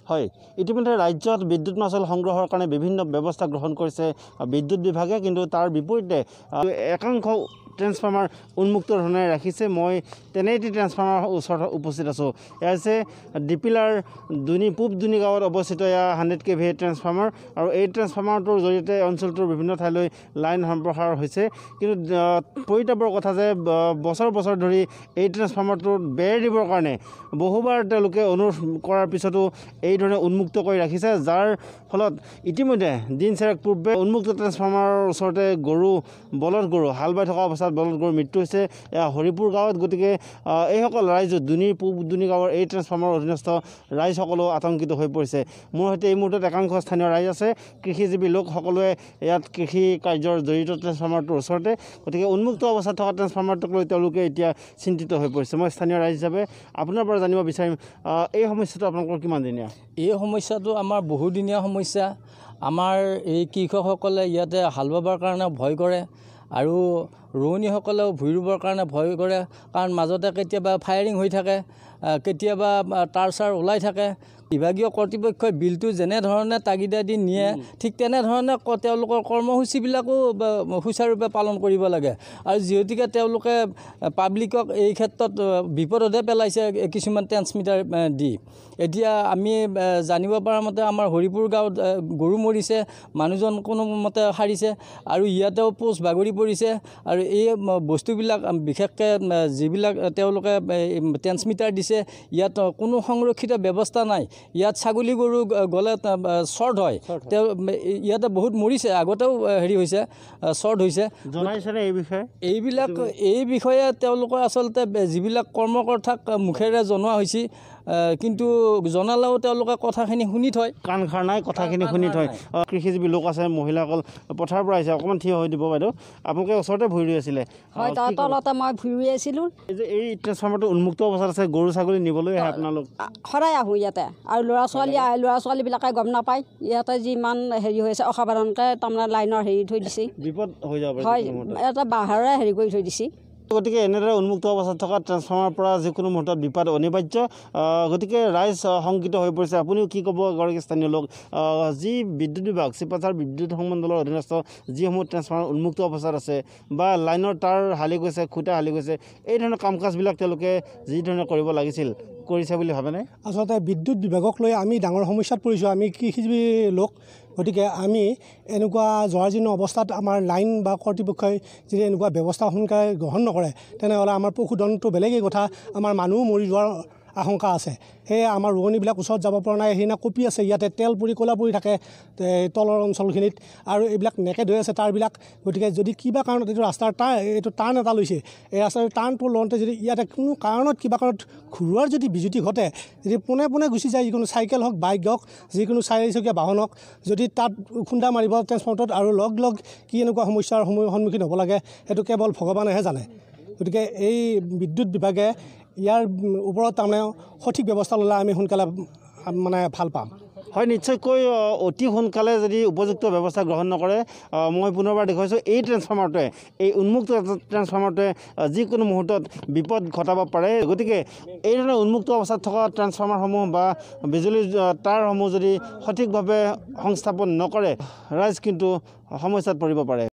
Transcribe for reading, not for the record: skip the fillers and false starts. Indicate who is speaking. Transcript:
Speaker 1: হয়, ইতিমধ্যে ৰাজ্যত বিদ্যুৎ মাচুল সংগ্ৰহৰ কাৰণে বিভিন্ন ব্যৱস্থা গ্ৰহণ কৰিছে বিদ্যুৎ বিভাগে, কিন্তু তাৰ বিপৰীতে একাংশ ট্ৰেন্সফৰ্মাৰ উন্মুক্ত ধৰণে ৰাখিছে। মই তেনে এটি ট্ৰেন্সফৰ্মাৰ ওচৰত উপস্থিত আছোঁ। এয়া হৈছে ডিপিলাৰ পূব দুনি গাঁৱত অৱস্থিত এয়া 100 kV ট্ৰেন্সফৰ্মাৰ, আৰু এই ট্ৰেন্সফৰ্মাৰটোৰ জৰিয়তে অঞ্চলটোৰ বিভিন্ন ঠাইলৈ লাইন সম্প্ৰসাৰ হৈছে। কিন্তু পৰিতাপৰ কথা যে বছৰ বছৰ ধৰি এই ট্ৰেন্সফৰ্মাৰটোত বেৰ দিবৰ কাৰণে বহুবাৰ তেওঁলোকে অনুৰোধ কৰাৰ পিছতো এই ধৰণে উন্মুক্ত কৰি ৰাখিছে, যাৰ ফলত ইতিমধ্যে দিন চেৰেক পূৰ্বে উন্মুক্ত ট্ৰেন্সফৰ্মাৰৰ ওচৰতে বলদ গৰু হাল বাই থকা অৱস্থাত বলদ গৰুৰ মৃত্যু হৈছে হৰিপুৰ গাঁৱত। গতিকে এইসকল ৰাইজ পূব দুনি গাঁৱৰ এই ট্ৰেন্সফৰ্মাৰৰ অধীনস্থ ৰাইজসকলো আতংকিত হৈ পৰিছে। মোৰ সৈতে এই মুহূৰ্তত একাংশ স্থানীয় ৰাইজ আছে, কৃষিজীৱী লোক, সকলোৱে ইয়াত কৃষি কাৰ্যৰ জড়িত ট্ৰেন্সফৰ্মাৰটোৰ ওচৰতে। গতিকে উন্মুক্ত অৱস্থাত থকা ট্ৰেন্সফৰ্মাৰটোক লৈ তেওঁলোকে এতিয়া চিন্তিত হৈ পৰিছে। মই স্থানীয় ৰাইজ হিচাপে আপোনাৰ পৰা জানিব বিচাৰিম, এই সমস্যাটো আপোনালোকৰ কিমান দিনীয়া?
Speaker 2: এই সমস্যাটো আমাৰ বহুদিনীয়া সমস্যা। আমাৰ এই কৃষকসকলে ইয়াতে হাল বাবৰ কাৰণে ভয় কৰে, আৰু ৰোৱনীসকলেও ভূঁই ৰুবৰ কাৰণে ভয় কৰে, কাৰণ মাজতে কেতিয়াবা ফায়াৰিং হৈ থাকে, কেতিয়াবা তাঁৰ চাৰ ওলাই থাকে। বিভাগীয় কৰ্তৃপক্ষই বিলটো যেনেধৰণে তাগিদা দি নিয়ে, ঠিক তেনেধৰণে তেওঁলোকৰ কৰ্মসূচীবিলাকো সুচাৰুৰূপে পালন কৰিব লাগে। আৰু যিহেতুকে তেওঁলোকে পাব্লিকক এই ক্ষেত্ৰত বিপদতে পেলাইছে কিছুমান ট্ৰেন্সমিটাৰ দি। এতিয়া আমি জানিব পৰা মতে আমাৰ হৰিপুৰ গাঁৱত গৰু মৰিছে, মানুহজন কোনোমতে সাৰিছে, আৰু ইয়াতেও পোষ্ট বাগৰি পৰিছে। আৰু এই বস্তুবিলাক বিশেষকৈ যিবিলাক তেওঁলোকে ট্ৰেন্সমিটাৰ দিছে, ইয়াত কোনো সংৰক্ষিত ব্যৱস্থা নাই। ইয়াত ছাগলী গৰু গ'লে শ্বৰ্ট হয়, ইয়াতে বহুত মৰিছে, আগতেও হৈছে, শ্বৰ্ট হৈছে।
Speaker 1: জনাইছেনে এই বিষয়ে?
Speaker 2: এই বিষয়ে তেওঁলোকৰ আচলতে যিবিলাক কৰ্মকৰ্তাক মুখেৰে জনোৱা হৈছে, কিন্তু জনালেও তেওঁলোকে কথাখিনি শুনি থয়,
Speaker 1: কাণ খাৰ নাই, কথাখিনি শুনি থয়। কৃষিজীৱী লোক আছে, মহিলাসকল পথাৰৰ পৰা আহিছে, অকণমান থিয় হৈ দিব বাইদেউ। আপোনালোকে ওচৰতে ভূঁই ৰুই আছিলে?
Speaker 3: হয়, তলতে মই ভূঁই ৰুই আছিলোঁ।
Speaker 1: এই ট্ৰেন্সফৰ্মাৰটো উন্মুক্ত অৱস্থাত আছে, গৰু ছাগলী নিবলৈ আহে আপোনালোক?
Speaker 3: সদায় আহোঁ ইয়াতে, আৰু ল'ৰা ছোৱালীবিলাকে গম নাপায় ইয়াতে যিমান হৈ আছে, অসাধাৰণকৈ তাৰমানে লাইনৰ থৈ দিছে,
Speaker 1: বিপদ হৈ যাব পাৰে।
Speaker 3: হয়, এটা বাঁহেৰে কৰি থৈ দিছে।
Speaker 1: গতিকে এনেদৰে উন্মুক্ত অৱস্থাত থকা ট্ৰেন্সফৰ্মাৰৰ পৰা যিকোনো মুহূৰ্তত বিপদ অনিবাৰ্য। গতিকে ৰাইজ শংকিত হৈ পৰিছে। আপুনিও কি ক'ব এগৰাকী স্থানীয় লোক? যি বিদ্যুৎ বিভাগ, চিপাঝাৰ বিদ্যুৎ সংমণ্ডলৰ অধীনস্থ যিসমূহ ট্ৰেন্সফৰ্মাৰ উন্মুক্ত অৱস্থাত আছে, বা লাইনৰ তাঁৰ হালি গৈছে, খুঁটা হালি গৈছে, এই ধৰণৰ কাম কাজবিলাক তেওঁলোকে যিধৰণে কৰিব লাগিছিল কৰিছে বুলি ভাবেনে?
Speaker 4: আচলতে বিদ্যুৎ বিভাগক লৈ আমি ডাঙৰ সমস্যাত পৰিছোঁ। আমি কৃষিজীৱী লোক, গতিকে আমি এনেকুৱা জৰাজীৰ্ণ অৱস্থাত আমাৰ লাইন বা কৰ্তৃপক্ষই যদি এনেকুৱা ব্যৱস্থা সোনকালে গ্ৰহণ নকৰে, তেনেহ'লে আমাৰ পশুধনটো বেলেগেই কথা, আমাৰ মানুহো মৰি যোৱাৰ আশংকা আছে। সেয়ে আমাৰ ৰোৱনীবিলাক ওচৰত যাব পৰা নাই। সেইদিনা কঁপি আছে, ইয়াতে তেল পৰি ক'লা পৰি থাকে তলৰ অঞ্চলখিনিত, আৰু এইবিলাক নেকেদ হৈ আছে তাঁৰবিলাক। গতিকে যদি কিবা কাৰণত এইটো ৰাস্তাৰ টাৰ্ণ এটা লৈছে, এই ৰাস্তাৰ টাৰ্ণটো লওঁতে যদি ইয়াতে কোনো কাৰণত কিবা কাৰণত ঘূৰোৱাৰ যদি বিজুতি ঘটে, যদি পোনে পোনে গুচি যায়, যিকোনো চাইকেল হওক, বাইক হওক, যিকোনো 4চকীয়া বাহন হওক, যদি তাত খুন্দা মাৰিব ট্ৰেন্সফৰ্মাৰটোত, আৰু লগ কি এনেকুৱা সমস্যাৰ সন্মুখীন হ'ব লাগে, সেইটো কেৱল ভগৱানেহে জানে। গতিকে এই বিদ্যুৎ বিভাগে ইয়াৰ ওপৰত তাৰমানে সঠিক ব্যৱস্থা ল'লে আমি সোনকালে ভাল পাম।
Speaker 1: হয়, নিশ্চয়কৈ অতি সোনকালে যদি উপযুক্ত ব্যৱস্থা গ্ৰহণ নকৰে, মই পুনৰবাৰ দেখুৱাইছোঁ, এই ট্ৰেন্সফৰ্মাৰটোৱে, এই উন্মুক্ত ট্ৰেন্সফৰ্মাৰটোৱে যিকোনো মুহূৰ্তত বিপদ ঘটাব পাৰে। গতিকে এই ধৰণে উন্মুক্ত অৱস্থাত থকা ট্ৰেন্সফৰ্মাৰসমূহ বা বিজুলীৰ তাঁৰসমূহ যদি সঠিকভাৱে সংস্থাপন নকৰে, ৰাইজ কিন্তু সমস্যাত পৰিব পাৰে।